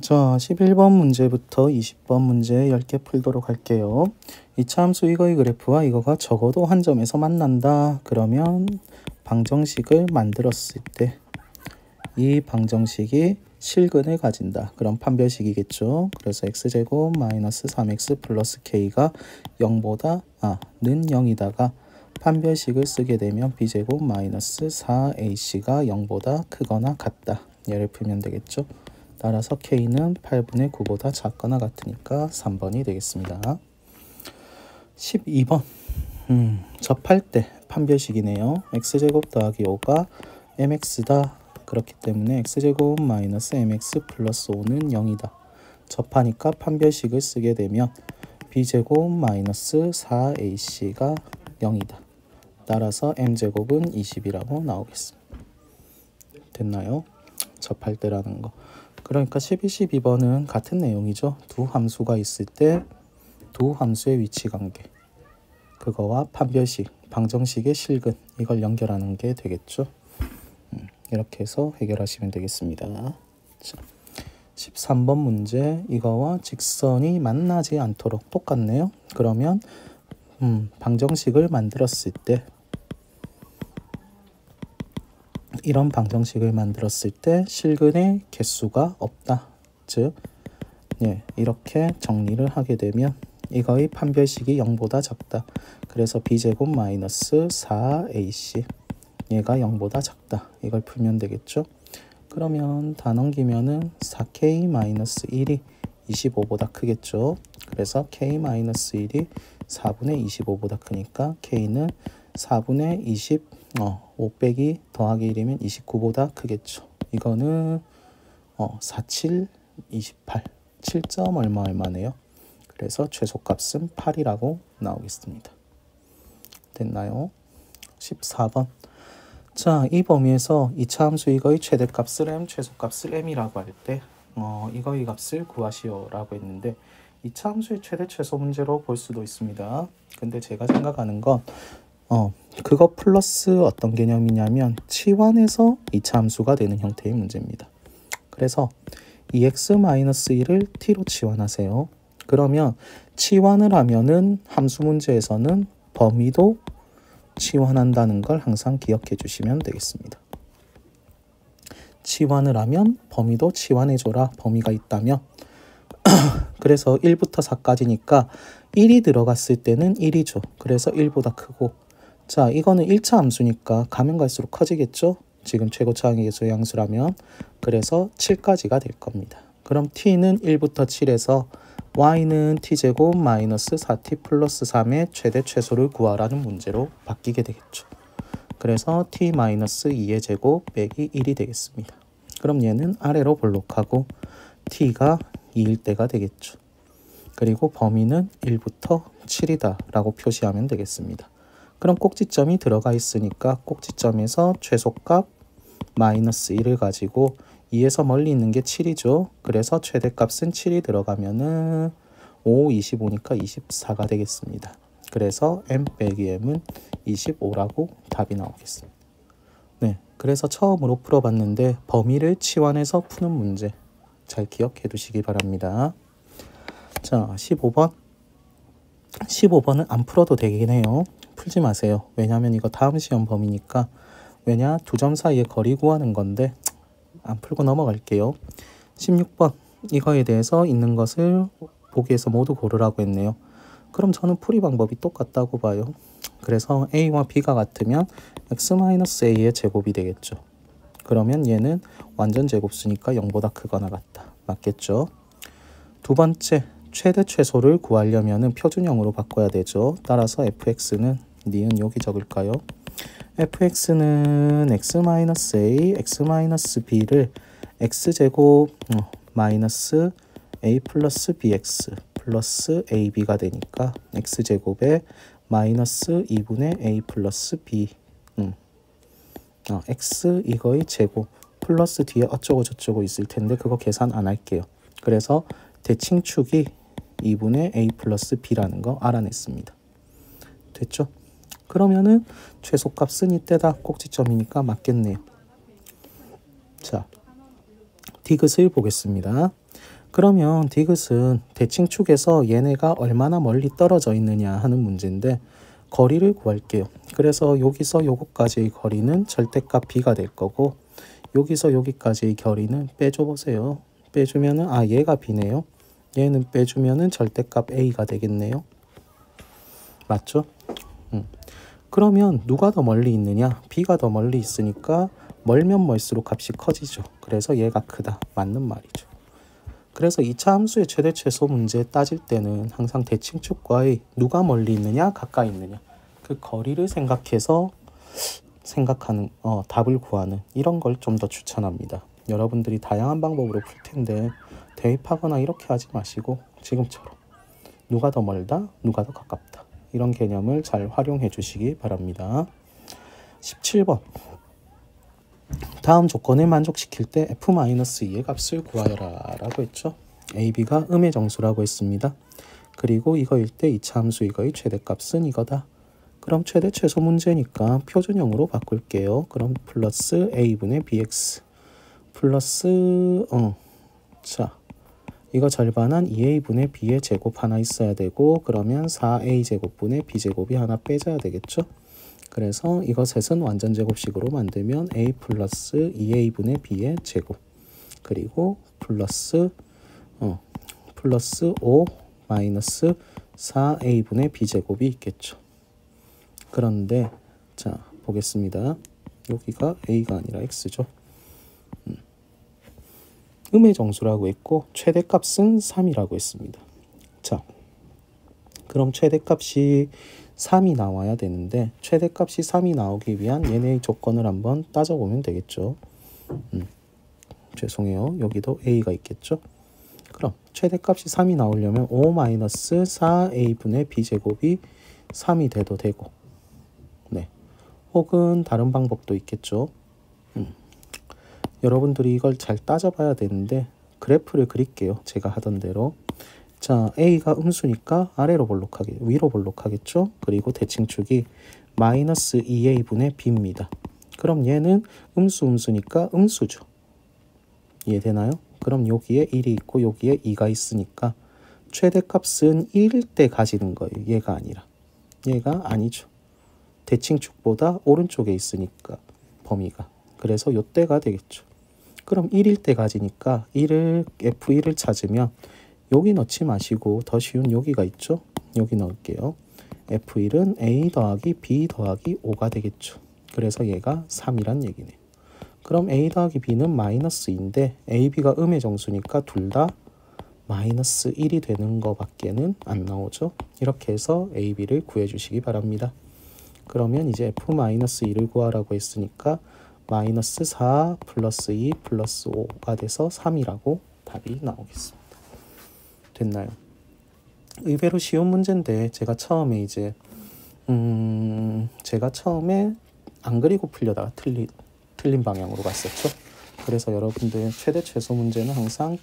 자, 11번 문제부터 20번 문제 10개 풀도록 할게요. 이차 함수 이거의 그래프와 이거가 적어도 한 점에서 만난다. 그러면 방정식을 만들었을 때 이 방정식이 실근을 가진다. 그럼 판별식이겠죠. 그래서 x제곱 마이너스 3x 플러스 k가 0보다 는 0이다가 판별식을 쓰게 되면 b제곱 마이너스 4ac가 0보다 크거나 같다. 얘를 풀면 되겠죠. 따라서 k는 8분의 9보다 작거나 같으니까 3번이 되겠습니다. 12번 접할 때 판별식이네요. x제곱 더하기 5가 mx다. 그렇기 때문에 x제곱 마이너스 mx 플러스 5는 0이다. 접하니까 판별식을 쓰게 되면 b제곱 마이너스 4ac가 0이다. 따라서 m제곱은 20이라고 나오겠습니다. 됐나요? 접할 때라는 거. 그러니까 11, 12번은 같은 내용이죠. 두 함수가 있을 때 두 함수의 위치 관계, 그거와 판별식, 방정식의 실근, 이걸 연결하는 게 되겠죠. 이렇게 해서 해결하시면 되겠습니다. 자, 13번 문제, 이거와 직선이 만나지 않도록 똑같네요. 그러면 방정식을 만들었을 때 이런 방정식을 만들었을 때 실근의 개수가 없다. 즉, 이렇게 정리를 하게 되면 이거의 판별식이 0보다 작다. 그래서 b제곱 마이너스 4ac 얘가 0보다 작다. 이걸 풀면 되겠죠. 그러면 다 넘기면은 4k 마이너스 1이 25보다 크겠죠. 그래서 k 마이너스 1이 4분의 25보다 크니까 k는 4분의 5 빼기 더하기 1이면 29보다 크겠죠. 이거는 47, 28, 7점 얼마네요. 그래서 최소값은 8이라고 나오겠습니다. 됐나요? 14번. 자, 이 범위에서 이차 함수 이거의 최대값을 m, 최소값을 m이라고 할 때 이거의 값을 구하시오라고 했는데 이차 함수의 최대 최소 문제로 볼 수도 있습니다. 근데 제가 생각하는 건 그거 플러스 어떤 개념이냐면 치환해서 이차 함수가 되는 형태의 문제입니다. 그래서 2x-1을 t로 치환하세요. 그러면 치환을 하면은 함수 문제에서는 범위도 치환한다는 걸 항상 기억해 주시면 되겠습니다. 치환을 하면 범위도 치환해줘라. 범위가 있다면 그래서 1부터 4까지니까 1이 들어갔을 때는 1이죠. 그래서 1보다 크고, 자, 이거는 1차 함수니까 가면 갈수록 커지겠죠. 지금 최고차항의 개수의 양수라면. 그래서 7까지가 될 겁니다. 그럼 t는 1부터 7에서 y는 t제곱 마이너스 4t 플러스 3의 최대 최소를 구하라는 문제로 바뀌게 되겠죠. 그래서 t 마이너스 2의 제곱 빼기 1이 되겠습니다. 그럼 얘는 아래로 볼록하고 t가 2일 때가 되겠죠. 그리고 범위는 1부터 7이다 라고 표시하면 되겠습니다. 그럼 꼭지점이 들어가 있으니까 꼭지점에서 최소값 마이너스 1을 가지고 2에서 멀리 있는 게 7이죠. 그래서 최대값은 7이 들어가면은 5, 25니까 24가 되겠습니다. 그래서 m 빼기 m은 25라고 답이 나오겠습니다. 네, 그래서 처음으로 풀어봤는데 범위를 치환해서 푸는 문제 잘 기억해 두시기 바랍니다. 자, 15번. 15번은 안 풀어도 되긴 해요. 풀지 마세요. 왜냐하면 이거 다음 시험 범위니까. 왜냐? 두 점 사이의 거리 구하는 건데 안 풀고 넘어갈게요. 16번. 이거에 대해서 있는 것을 보기에서 모두 고르라고 했네요. 그럼 저는 풀이 방법이 똑같다고 봐요. 그래서 a와 b가 같으면 x-a의 제곱이 되겠죠. 그러면 얘는 완전 제곱수니까 0보다 크거나 같다. 맞겠죠? 두 번째, 최대 최소를 구하려면 표준형으로 바꿔야 되죠. 따라서 fx는 니은 여기 적을까요? fx는 x-a, x-b를 x제곱 마이너스 a 플러스 bx 플러스 ab가 되니까 x제곱에 마이너스 2분의 a 플러스 b x 이거의 제곱 플러스 뒤에 어쩌고 저쩌고 있을 텐데 그거 계산 안 할게요. 그래서 대칭축이 2분의 a 플러스 b라는 거 알아냈습니다. 됐죠? 그러면은 최소값은 이때다. 꼭지점이니까 맞겠네요. 자, 디귿을 보겠습니다. 그러면 디귿은 대칭축에서 얘네가 얼마나 멀리 떨어져 있느냐 하는 문제인데 거리를 구할게요. 그래서 여기서 요거까지의 거리는 절대값 b가 될 거고 여기서 여기까지의 거리는 빼줘 보세요. 빼주면은 얘가 b네요. 얘는 빼주면은 절대값 a가 되겠네요. 맞죠? 그러면 누가 더 멀리 있느냐? b가 더 멀리 있으니까 멀면 멀수록 값이 커지죠. 그래서 얘가 크다. 맞는 말이죠. 그래서 2차 함수의 최대 최소 문제 따질 때는 항상 대칭축과의 누가 멀리 있느냐 가까이 있느냐 그 거리를 생각해서 답을 구하는 이런 걸 좀 더 추천합니다. 여러분들이 다양한 방법으로 풀 텐데 대입하거나 이렇게 하지 마시고 지금처럼 누가 더 멀다 누가 더 가깝다 이런 개념을 잘 활용해 주시기 바랍니다. 17번 다음 조건을 만족시킬 때 f-2의 값을 구하여라 라고 했죠. a, b가 음의 정수라고 했습니다. 그리고 이거일 때 2차 함수 이거의 최대값은 이거다. 그럼 최대 최소 문제니까 표준형으로 바꿀게요. 그럼 플러스 a분의 bx 플러스 자 이거 절반한 2a분의 b의 제곱 하나 있어야 되고 그러면 4a제곱분의 b제곱이 하나 빼져야 되겠죠. 그래서 이거 셋은 완전 제곱식으로 만들면 a 플러스 2a분의 b의 제곱 그리고 플러스 5 마이너스 4a분의 b제곱이 있겠죠. 그런데 자 보겠습니다. 여기가 a가 아니라 x죠. 음의 정수라고 했고 최대값은 3이라고 했습니다. 자 그럼 최대값이 3이 나와야 되는데 최대값이 3이 나오기 위한 얘네의 조건을 한번 따져보면 되겠죠. 죄송해요. 여기도 a가 있겠죠. 그럼 최대값이 3이 나오려면 5-4a분의 b제곱이 3이 돼도 되고 네, 혹은 다른 방법도 있겠죠. 여러분들이 이걸 잘 따져봐야 되는데 그래프를 그릴게요. 제가 하던 대로. 자, a가 음수니까 아래로 볼록하게 위로 볼록하겠죠. 그리고 대칭축이 마이너스 2a분의 b입니다. 그럼 얘는 음수니까 음수죠. 이해되나요? 그럼 여기에 1이 있고 여기에 2가 있으니까 최대값은 1일 때 가지는 거예요. 얘가 아니라. 얘가 아니죠. 대칭축보다 오른쪽에 있으니까 범위가. 그래서 요때가 되겠죠. 그럼 1일 때 가지니까 F1을 찾으면 여기 넣지 마시고 더 쉬운 여기가 있죠. 여기 넣을게요. F1은 A 더하기 B 더하기 5가 되겠죠. 그래서 얘가 3이란 얘기네요. 그럼 A 더하기 B는 마이너스 2인데 A, B가 음의 정수니까 둘 다 마이너스 1이 되는 거밖에는 안 나오죠. 이렇게 해서 A, B를 구해주시기 바랍니다. 그러면 이제 F-1을 구하라고 했으니까 마이너스 4 플러스 2 플러스 5가 돼서 3이라고 답이 나오겠습니다. 됐나요? 의외로 쉬운 문제인데 제가 처음에 안 그리고 풀려다가 틀린 방향으로 갔었죠. 그래서 여러분들 최대 최소 문제는 항상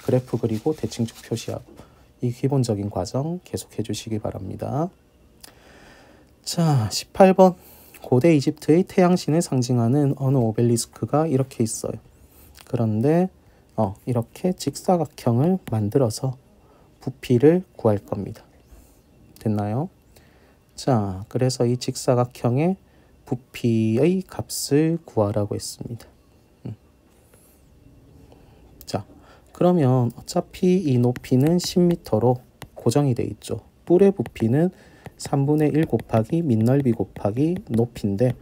그래프 그리고 대칭축 표시하고 이 기본적인 과정 계속해 주시기 바랍니다. 자, 18번 고대 이집트의 태양신을 상징하는 어느 오벨리스크가 이렇게 있어요. 그런데 이렇게 직사각형을 만들어서 부피를 구할 겁니다. 됐나요? 자, 그래서 이 직사각형의 부피의 값을 구하라고 했습니다. 자, 그러면 어차피 이 높이는 10m로 고정이 돼 있죠. 뿔의 부피는 3분의 1 곱하기 밑넓이 곱하기 높이인데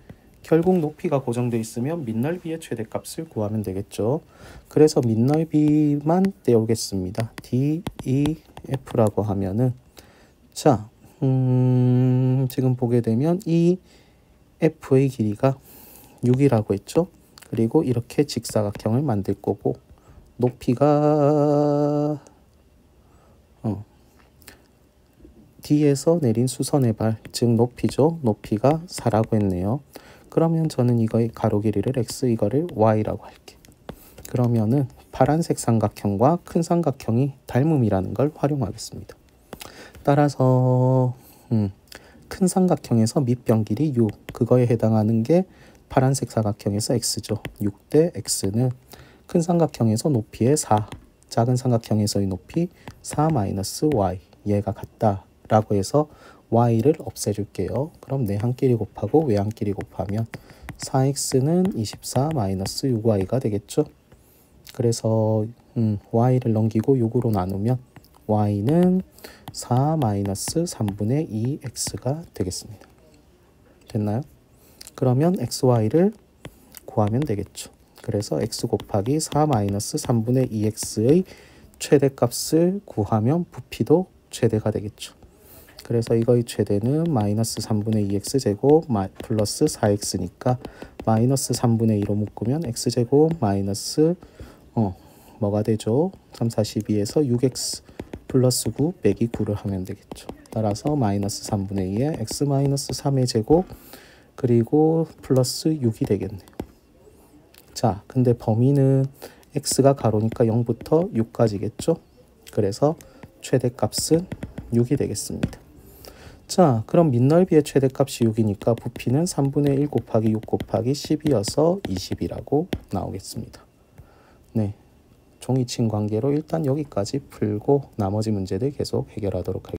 결국 높이가 고정되어 있으면 밑넓이의 최대값을 구하면 되겠죠. 그래서 밑넓이만 떼오겠습니다. DEF라고 하면은 자, 지금 보게 되면 이 F의 길이가 6이라고 했죠. 그리고 이렇게 직사각형을 만들 거고 높이가 D에서 내린 수선의 발, 즉 높이죠. 높이가 4라고 했네요. 그러면 저는 이거의 가로 길이를 x, 이거를 y라고 할게요. 그러면은 파란색 삼각형과 큰 삼각형이 닮음이라는 걸 활용하겠습니다. 따라서 큰 삼각형에서 밑변 길이 6, 그거에 해당하는 게 파란색 사각형에서 x죠. 6대 x는 큰 삼각형에서 높이의 4, 작은 삼각형에서의 높이 4-y 얘가 같다 라고 해서 y를 없애줄게요. 그럼 내한끼리 곱하고 외한끼리 곱하면 4x는 24-6y가 되겠죠. 그래서 y를 넘기고 6으로 나누면 y는 4-3분의 2x가 되겠습니다. 됐나요? 그러면 xy를 구하면 되겠죠. 그래서 x 곱하기 4-3분의 2x의 최대값을 구하면 부피도 최대가 되겠죠. 그래서 이거의 최대는 마이너스 3분의 2x 제곱 플러스 4x니까 마이너스 3분의 2로 묶으면 x제곱 마이너스 뭐가 되죠? 3, 4, 12에서 6x 플러스 9 빼기 9를 하면 되겠죠. 따라서 마이너스 3분의 2에 x 마이너스 3의 제곱 그리고 플러스 6이 되겠네요. 자, 근데 범위는 x가 가로니까 0부터 6까지겠죠? 그래서 최대값은 6이 되겠습니다. 자, 그럼 밑넓이의 최대값이 6이니까 부피는 3분의 1 곱하기 6 곱하기 10이어서 20이라고 나오겠습니다. 네, 종이친 관계로 일단 여기까지 풀고 나머지 문제들 계속 해결하도록 하겠습니다.